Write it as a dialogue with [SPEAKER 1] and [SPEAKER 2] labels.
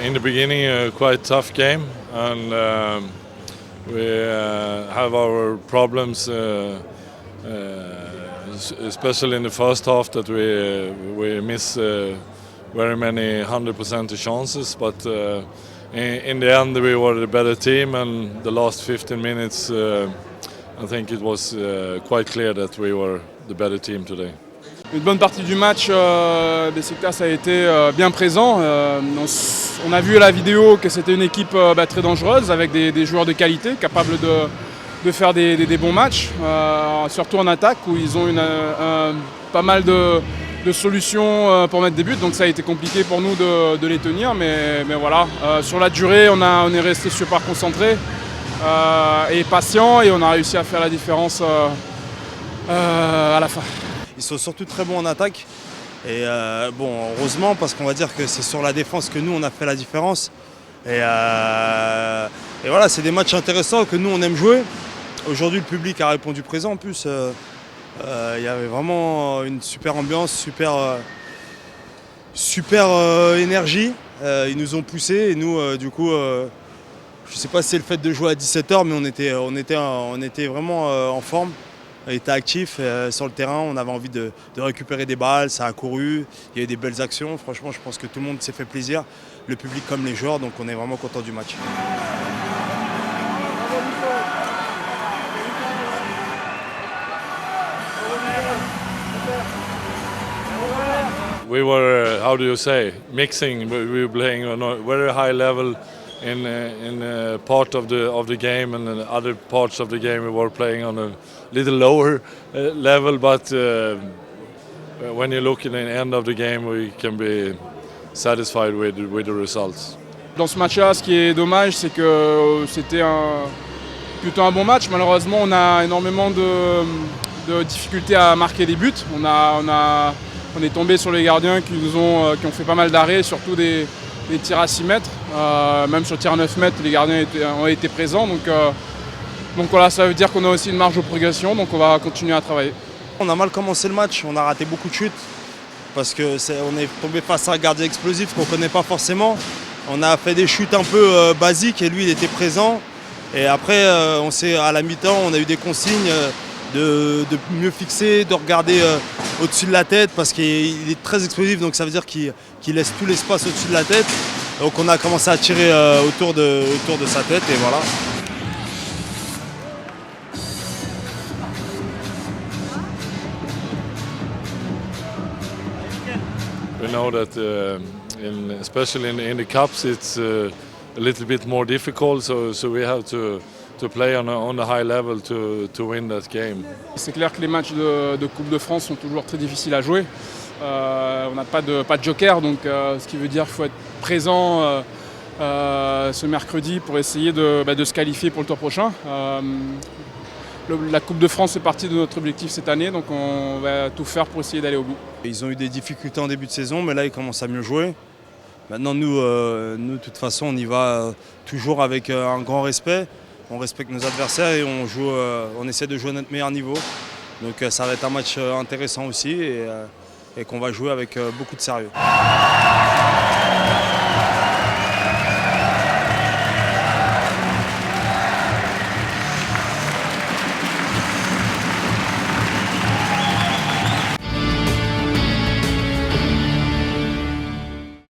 [SPEAKER 1] in the beginning a quite tough game, and we have our problems, especially in the first half, that we miss very many 100% chances. But in the end, we were the better team, and the last 15 minutes, I think it was quite clear that we were the better team today.
[SPEAKER 2] Une bonne partie du match, Beşiktaş a été bien présent. On a vu à la vidéo que c'était une équipe très dangereuse, avec des joueurs de qualité, capables de faire des bons matchs, surtout en attaque, où ils ont pas mal de solutions pour mettre des buts. Donc ça a été compliqué pour nous de les tenir, mais voilà. Sur la durée, on est resté super concentré et patient, et on a réussi à faire la différence à la fin.
[SPEAKER 3] Ils sont surtout très bons en attaque. Et heureusement, parce qu'on va dire que c'est sur la défense que nous, on a fait la différence. Et voilà, c'est des matchs intéressants que nous, on aime jouer. Aujourd'hui, le public a répondu présent. En plus, il y avait vraiment une super ambiance, super énergie. Ils nous ont poussés et nous, du coup, je ne sais pas si c'est le fait de jouer à 17h, mais on était vraiment en forme. On était actifs sur le terrain, on avait envie de récupérer des balles, ça a couru, il y a eu des belles actions. Franchement, je pense que tout le monde s'est fait plaisir, le public comme les joueurs, donc on est vraiment content du match.
[SPEAKER 1] We were, how do you say, mixing. We were playing on a very high level in part of the game, and in other parts of the game we were playing on a little lower level. But when you look at the end of the game, we can be satisfied with the results.
[SPEAKER 2] Dans ce match-là, ce qui est dommage, c'est que c'était plutôt un bon match. Malheureusement, on a énormément de difficultés à marquer des buts. On est tombé sur les gardiens qui ont fait pas mal d'arrêts, surtout des tirs à 6 mètres. Même sur tir à 9 mètres, les gardiens ont été présents. Donc voilà, ça veut dire qu'on a aussi une marge de progression, donc on va continuer à travailler.
[SPEAKER 3] On a mal commencé le match, on a raté beaucoup de chutes parce qu'on est tombé face à un gardien explosif qu'on ne connaît pas forcément. On a fait des chutes un peu basiques et lui il était présent. Et après, à la mi-temps, on a eu des consignes de mieux fixer, de regarder au-dessus de la tête parce qu'il est très explosif, donc ça veut dire qu'il laisse tout l'espace au-dessus de la tête. Donc on a commencé à tirer autour de sa tête et voilà.
[SPEAKER 1] We know that, especially in the cups, it's a little bit more difficult. So we have to play on a high level to win that game.
[SPEAKER 2] C'est clair que les matchs de Coupe de France sont toujours très difficiles à jouer. On n'a pas de joker, donc ce qui veut dire qu'il faut être présent ce mercredi pour essayer de se qualifier pour le tour prochain. La Coupe de France fait partie de notre objectif cette année, donc on va tout faire pour essayer d'aller au bout.
[SPEAKER 3] Ils ont eu des difficultés en début de saison, mais là ils commencent à mieux jouer. Maintenant nous de toute façon on y va toujours avec un grand respect. On respecte nos adversaires et on essaie de jouer à notre meilleur niveau. Donc ça va être un match intéressant aussi et qu'on va jouer avec beaucoup de sérieux.